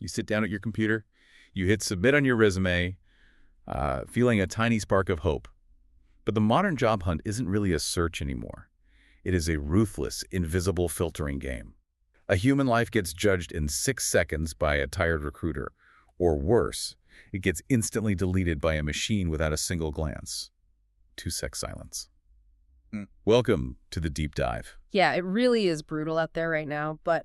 You sit down at your computer, you hit submit on your resume, feeling a tiny spark of hope. But the modern job hunt isn't really a search anymore. It is a ruthless, invisible filtering game. A human life gets judged in 6 seconds by a tired recruiter, or worse, it gets instantly deleted by a machine without a single glance. 2-sec silence. Welcome to the deep dive. Yeah, it really is brutal out there right now, but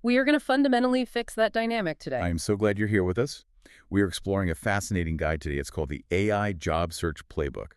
we are going to fundamentally fix that dynamic today. I am so glad you're here with us. We are exploring a fascinating guide today. It's called the AI Job Search Playbook.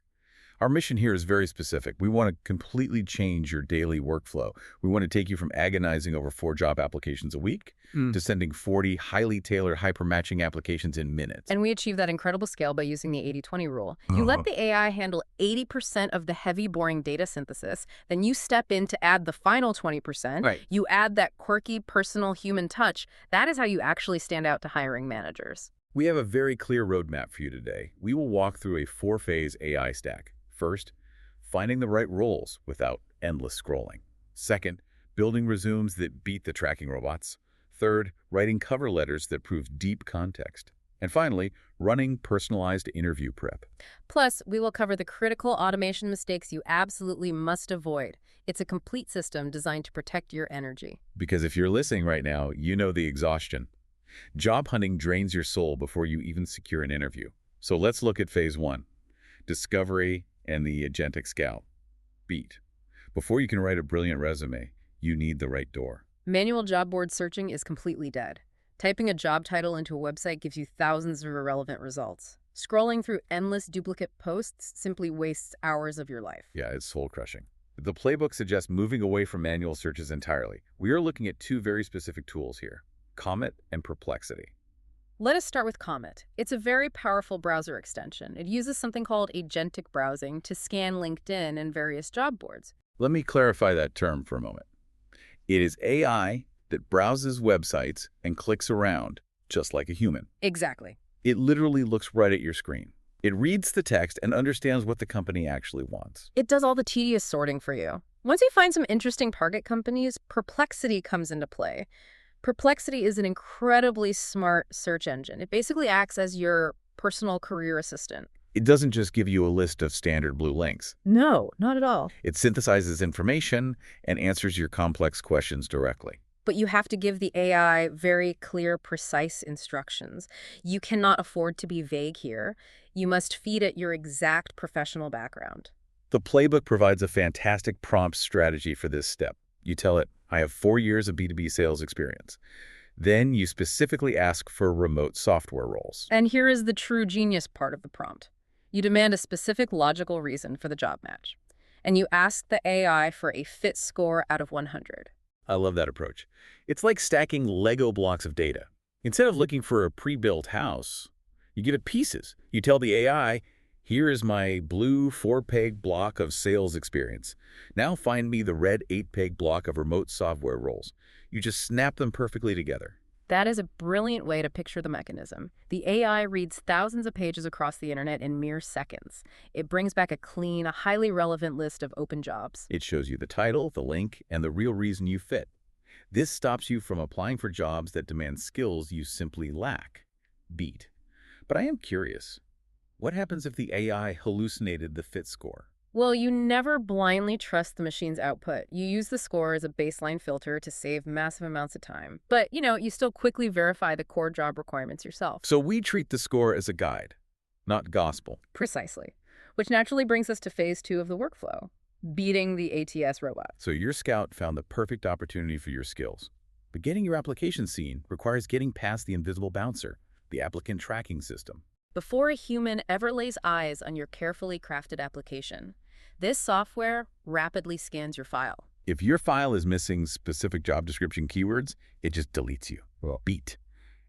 Our mission here is very specific. We want to completely change your daily workflow. We want to take you from agonizing over 4 job applications a week to sending 40 highly tailored hyper-matching applications in minutes. And we achieve that incredible scale by using the 80-20 rule. You let the AI handle 80% of the heavy, boring data synthesis, then you step in to add the final 20%. Right. You add that quirky, personal, human touch. That is how you actually stand out to hiring managers. We have a very clear roadmap for you today. We will walk through a 4-phase AI stack. First, finding the right roles without endless scrolling. Second, building resumes that beat the tracking robots. Third, writing cover letters that prove deep context. And finally, running personalized interview prep. Plus, we will cover the critical automation mistakes you absolutely must avoid. It's a complete system designed to protect your energy. Because if you're listening right now, you know the exhaustion. Job hunting drains your soul before you even secure an interview. So let's look at phase 1, discovery and the agentic scout. Beat. Before you can write a brilliant resume, you need the right door. Manual job board searching is completely dead. Typing a job title into a website gives you thousands of irrelevant results. Scrolling through endless duplicate posts simply wastes hours of your life. Yeah, it's soul-crushing. The playbook suggests moving away from manual searches entirely. We are looking at 2 very specific tools here, Comet and Perplexity. Let us start with Comet. It's a very powerful browser extension. It uses something called agentic browsing to scan LinkedIn and various job boards. Let me clarify that term for a moment. It is AI that browses websites and clicks around, just like a human. Exactly. It literally looks right at your screen. It reads the text and understands what the company actually wants. It does all the tedious sorting for you. Once you find some interesting target companies, Perplexity comes into play. Perplexity is an incredibly smart search engine. It basically acts as your personal career assistant. It doesn't just give you a list of standard blue links. No, not at all. It synthesizes information and answers your complex questions directly. But you have to give the AI very clear, precise instructions. You cannot afford to be vague here. You must feed it your exact professional background. The playbook provides a fantastic prompt strategy for this step. You tell it, I have 4 years of B2B sales experience. Then you specifically ask for remote software roles. And here is the true genius part of the prompt. You demand a specific logical reason for the job match. And you ask the AI for a fit score out of 100. I love that approach. It's like stacking Lego blocks of data. Instead of looking for a pre-built house, you give it pieces. You tell the AI, here is my blue 4-peg block of sales experience. Now find me the red 8-peg block of remote software roles. You just snap them perfectly together. That is a brilliant way to picture the mechanism. The AI reads thousands of pages across the internet in mere seconds. It brings back a clean, highly relevant list of open jobs. It shows you the title, the link, and the real reason you fit. This stops you from applying for jobs that demand skills you simply lack. Beat. But I am curious. What happens if the AI hallucinated the fit score? Well, you never blindly trust the machine's output. You use the score as a baseline filter to save massive amounts of time. But, you still quickly verify the core job requirements yourself. So we treat the score as a guide, not gospel. Precisely. Which naturally brings us to phase 2 of the workflow, beating the ATS robot. So your scout found the perfect opportunity for your skills. But getting your application seen requires getting past the invisible bouncer, the applicant tracking system. Before a human ever lays eyes on your carefully crafted application, this software rapidly scans your file. If your file is missing specific job description keywords, it just deletes you. Beat.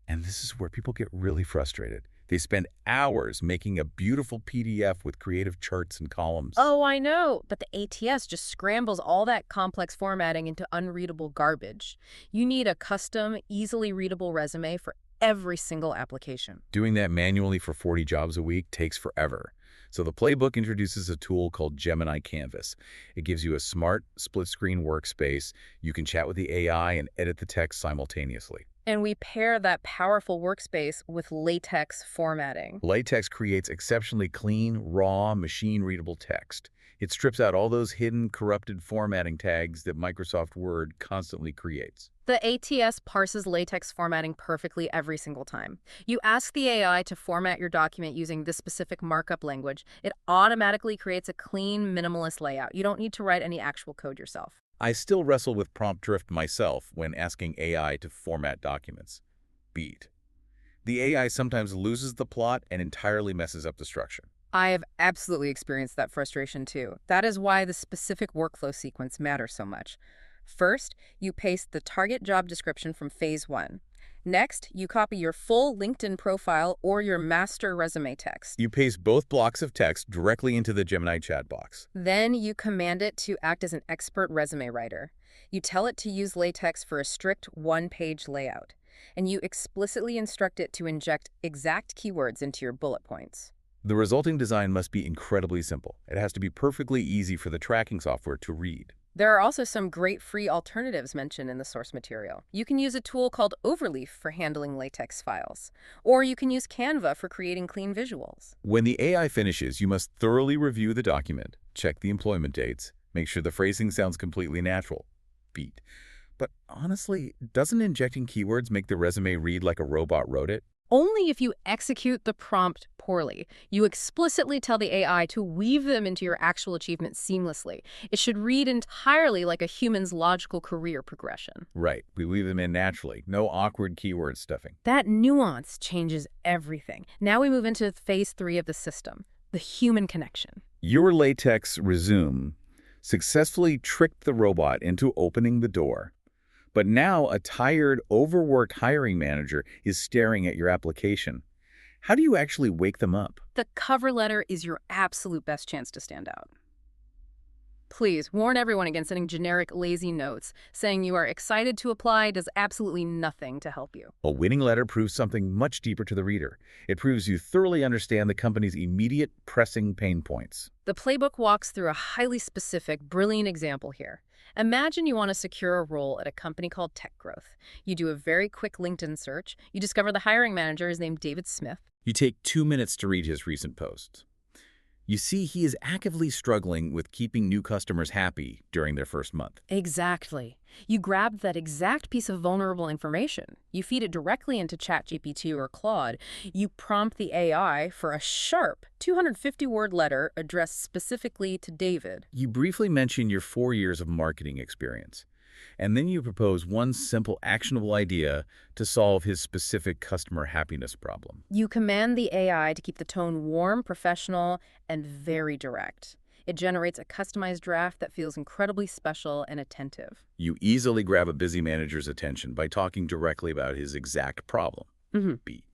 And this is where people get really frustrated. They spend hours making a beautiful PDF with creative charts and columns. Oh, I know, but the ATS just scrambles all that complex formatting into unreadable garbage. You need a custom, easily readable resume for every single application. Doing that manually for 40 jobs a week takes forever. So the playbook introduces a tool called Gemini Canvas. It gives you a smart, split-screen workspace. You can chat with the AI and edit the text simultaneously. And we pair that powerful workspace with latex formatting. LaTeX creates exceptionally clean, raw, machine-readable text. It strips out all those hidden, corrupted formatting tags that Microsoft Word constantly creates. The ATS parses latex formatting perfectly every single time. You ask the AI to format your document using this specific markup language. It automatically creates a clean, minimalist layout. You don't need to write any actual code yourself. I still wrestle with prompt drift myself when asking AI to format documents. Beat. The AI sometimes loses the plot and entirely messes up the structure. I have absolutely experienced that frustration too. That is why the specific workflow sequence matters so much. First, you paste the target job description from phase 1. Next, you copy your full LinkedIn profile or your master resume text. You paste both blocks of text directly into the Gemini chat box. Then you command it to act as an expert resume writer. You tell it to use LaTeX for a strict one-page layout, and you explicitly instruct it to inject exact keywords into your bullet points. The resulting design must be incredibly simple. It has to be perfectly easy for the tracking software to read. There are also some great free alternatives mentioned in the source material. You can use a tool called Overleaf for handling LaTeX files, or you can use Canva for creating clean visuals. When the AI finishes, you must thoroughly review the document, check the employment dates, make sure the phrasing sounds completely natural. Beat. But honestly, doesn't injecting keywords make the resume read like a robot wrote it? Only if you execute the prompt poorly. You explicitly tell the AI to weave them into your actual achievement seamlessly. It should read entirely like a human's logical career progression. Right. We weave them in naturally. No awkward keyword stuffing. That nuance changes everything. Now we move into phase 3 of the system, the human connection. Your LaTeX resume successfully tricked the robot into opening the door. But now a tired, overworked hiring manager is staring at your application. How do you actually wake them up? The cover letter is your absolute best chance to stand out. Please warn everyone against sending generic, lazy notes. Saying you are excited to apply does absolutely nothing to help you. A winning letter proves something much deeper to the reader. It proves you thoroughly understand the company's immediate, pressing pain points. The playbook walks through a highly specific, brilliant example here. Imagine you want to secure a role at a company called Tech Growth. You do a very quick LinkedIn search. You discover the hiring manager is named David Smith. You take 2 minutes to read his recent posts. You see he is actively struggling with keeping new customers happy during their first month. Exactly. You grab that exact piece of vulnerable information. You feed it directly into ChatGPT or Claude. You prompt the AI for a sharp 250-word letter addressed specifically to David. You briefly mention your 4 years of marketing experience, and then you propose one simple, actionable idea to solve his specific customer happiness problem. You command the AI to keep the tone warm, professional, and very direct. It generates a customized draft that feels incredibly special and attentive. You easily grab a busy manager's attention by talking directly about his exact problem. Beat.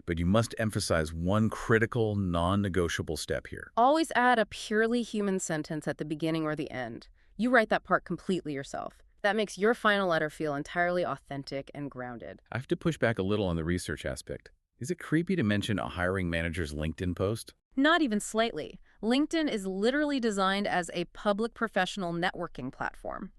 But you must emphasize one critical, non-negotiable step here. Always add a purely human sentence at the beginning or the end. You write that part completely yourself. That makes your final letter feel entirely authentic and grounded. I have to push back a little on the research aspect. Is it creepy to mention a hiring manager's LinkedIn post? Not even slightly. LinkedIn is literally designed as a public professional networking platform.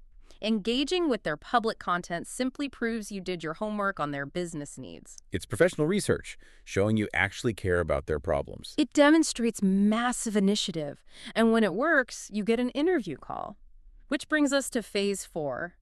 Engaging with their public content simply proves you did your homework on their business needs. It's professional research, showing you actually care about their problems. It demonstrates massive initiative, and when it works, you get an interview call. Which brings us to phase 4,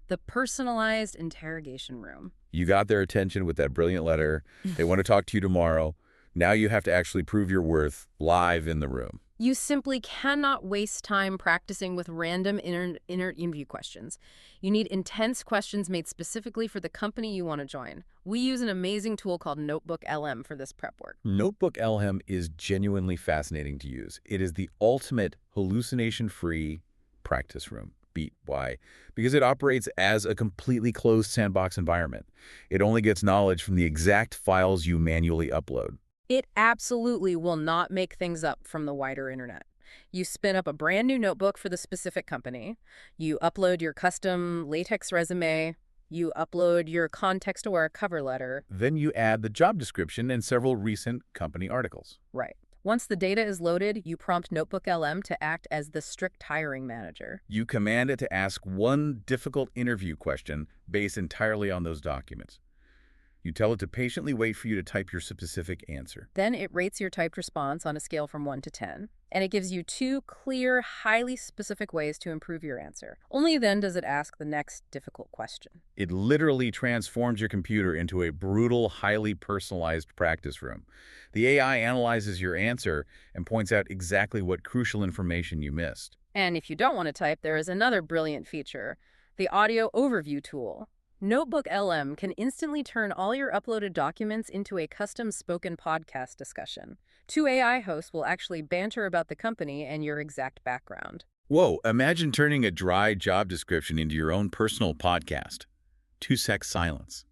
the personalized interrogation room. You got their attention with that brilliant letter. They want to talk to you tomorrow. Now you have to actually prove your worth live in the room. You simply cannot waste time practicing with random interview questions. You need intense questions made specifically for the company you want to join. We use an amazing tool called NotebookLM for this prep work. NotebookLM is genuinely fascinating to use. It is the ultimate hallucination-free practice room. Beat. Why? Because it operates as a completely closed sandbox environment. It only gets knowledge from the exact files you manually upload. It absolutely will not make things up from the wider internet. You spin up a brand new notebook for the specific company. You upload your custom LaTeX resume. You upload your context-aware cover letter. Then you add the job description and several recent company articles. Right. Once the data is loaded, you prompt NotebookLM to act as the strict hiring manager. You command it to ask one difficult interview question based entirely on those documents. You tell it to patiently wait for you to type your specific answer. Then it rates your typed response on a scale from 1 to 10, and it gives you two clear, highly specific ways to improve your answer. Only then does it ask the next difficult question. It literally transforms your computer into a brutal, highly personalized practice room. The AI analyzes your answer and points out exactly what crucial information you missed. And if you don't want to type, there is another brilliant feature, the audio overview tool. NotebookLM can instantly turn all your uploaded documents into a custom spoken podcast discussion. Two AI hosts will actually banter about the company and your exact background. Whoa, imagine turning a dry job description into your own personal podcast. 2-sec silence.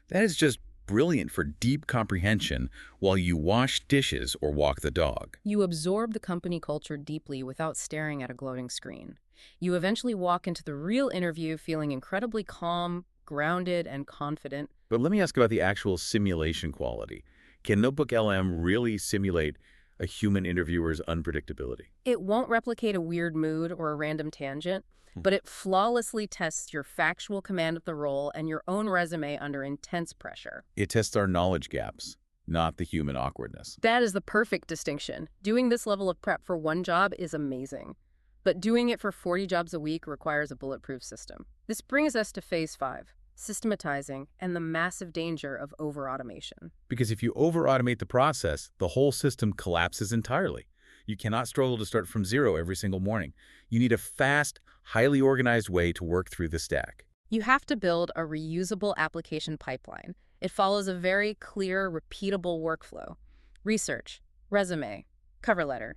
That is just brilliant for deep comprehension while you wash dishes or walk the dog. You absorb the company culture deeply without staring at a gloating screen. You eventually walk into the real interview feeling incredibly calm, grounded, and confident. But let me ask about the actual simulation quality. Can NotebookLM really simulate a human interviewer's unpredictability? It won't replicate a weird mood or a random tangent, but it flawlessly tests your factual command of the role and your own resume under intense pressure. It tests our knowledge gaps, not the human awkwardness. That is the perfect distinction. Doing this level of prep for one job is amazing, but doing it for 40 jobs a week requires a bulletproof system. This brings us to phase 5, systematizing and the massive danger of over-automation. Because if you over-automate the process, the whole system collapses entirely. You cannot struggle to start from zero every single morning. You need a fast, highly organized way to work through the stack. You have to build a reusable application pipeline. It follows a very clear, repeatable workflow. Research, resume, cover letter,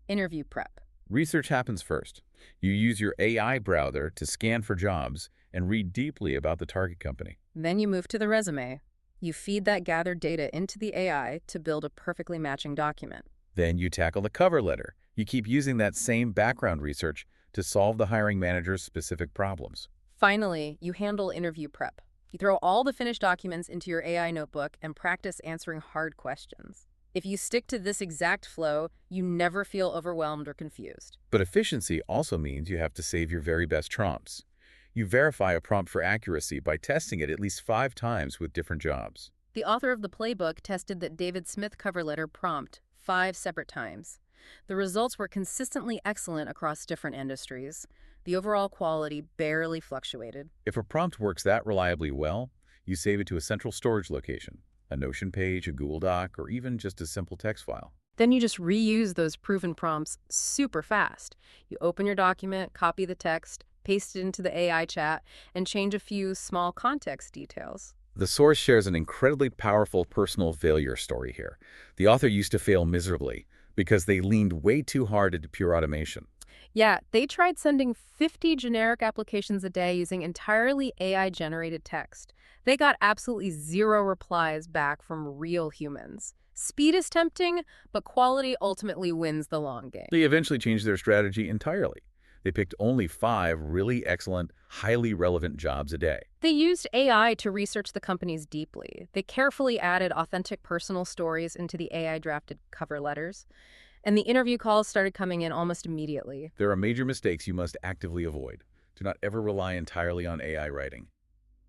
interview prep. Research happens first. You use your AI browser to scan for jobs and read deeply about the target company. Then you move to the resume. You feed that gathered data into the AI to build a perfectly matching document. Then you tackle the cover letter. You keep using that same background research to solve the hiring manager's specific problems. Finally, you handle interview prep. You throw all the finished documents into your AI notebook and practice answering hard questions. If you stick to this exact flow, you never feel overwhelmed or confused. But efficiency also means you have to save your very best prompts. You verify a prompt for accuracy by testing it at least 5 times with different jobs. The author of the playbook tested that David Smith cover letter prompt 5 separate times. The results were consistently excellent across different industries. The overall quality barely fluctuated. If a prompt works that reliably well, you save it to a central storage location, a Notion page, a Google Doc, or even just a simple text file. Then you just reuse those proven prompts super fast. You open your document, copy the text, paste it into the AI chat, and change a few small context details. The source shares an incredibly powerful personal failure story here. The author used to fail miserably because they leaned way too hard into pure automation. Yeah, they tried sending 50 generic applications a day using entirely AI-generated text. They got absolutely 0 replies back from real humans. Speed is tempting, but quality ultimately wins the long game. They eventually changed their strategy entirely. They picked only 5 really excellent, highly relevant jobs a day. They used AI to research the companies deeply. They carefully added authentic personal stories into the AI-drafted cover letters, and the interview calls started coming in almost immediately. There are major mistakes you must actively avoid. Do not ever rely entirely on AI writing.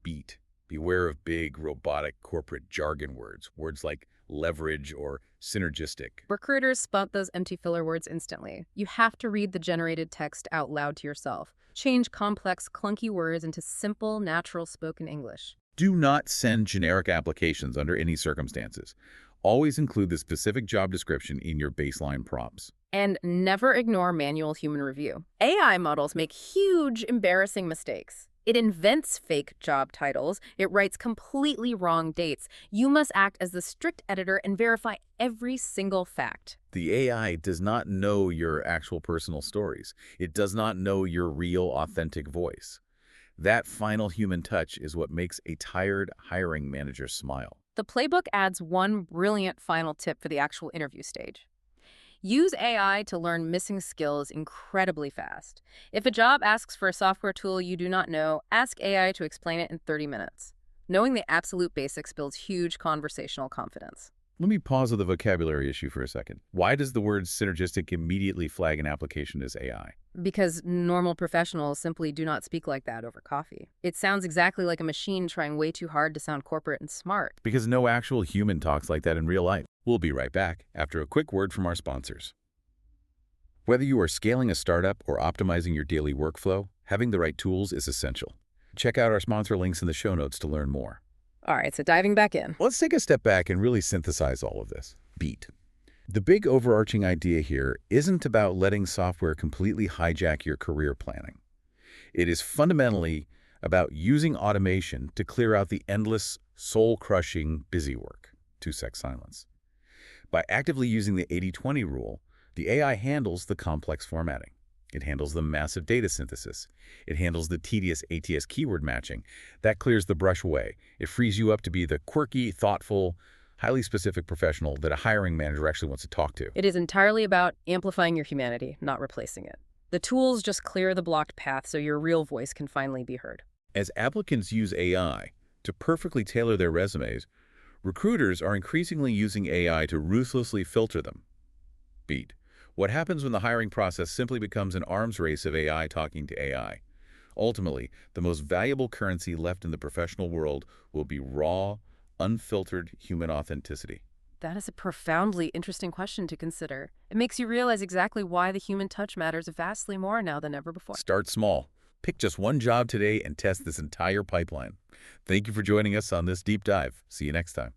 Beat. Beware of big, robotic, corporate jargon words, words like leverage or synergistic. Recruiters spot those empty filler words instantly. You have to read the generated text out loud to yourself. Change complex, clunky words into simple, natural spoken English. Do not send generic applications under any circumstances. Always include the specific job description in your baseline prompts. And never ignore manual human review. AI models make huge, embarrassing mistakes. It invents fake job titles. It writes completely wrong dates. You must act as the strict editor and verify every single fact. The AI does not know your actual personal stories. It does not know your real, authentic voice. That final human touch is what makes a tired hiring manager smile. The playbook adds one brilliant final tip for the actual interview stage. Use AI to learn missing skills incredibly fast. If a job asks for a software tool you do not know, ask AI to explain it in 30 minutes. Knowing the absolute basics builds huge conversational confidence. Let me pause with the vocabulary issue for a second. Why does the word synergistic immediately flag an application as AI? Because normal professionals simply do not speak like that over coffee. It sounds exactly like a machine trying way too hard to sound corporate and smart. Because no actual human talks like that in real life. We'll be right back after a quick word from our sponsors. Whether you are scaling a startup or optimizing your daily workflow, having the right tools is essential. Check out our sponsor links in the show notes to learn more. All right, so diving back in. Let's take a step back and really synthesize all of this. Beat. The big overarching idea here isn't about letting software completely hijack your career planning. It is fundamentally about using automation to clear out the endless, soul-crushing busy work. 2-sec silence. By actively using the 80-20 rule, the AI handles the complex formatting. It handles the massive data synthesis. It handles the tedious ATS keyword matching. That clears the brush away. It frees you up to be the quirky, thoughtful, highly specific professional that a hiring manager actually wants to talk to. It is entirely about amplifying your humanity, not replacing it. The tools just clear the blocked path so your real voice can finally be heard. As applicants use AI to perfectly tailor their resumes, recruiters are increasingly using AI to ruthlessly filter them. Beat. What happens when the hiring process simply becomes an arms race of AI talking to AI? Ultimately, the most valuable currency left in the professional world will be raw, unfiltered human authenticity. That is a profoundly interesting question to consider. It makes you realize exactly why the human touch matters vastly more now than ever before. Start small. Pick just one job today and test this entire pipeline. Thank you for joining us on this deep dive. See you next time.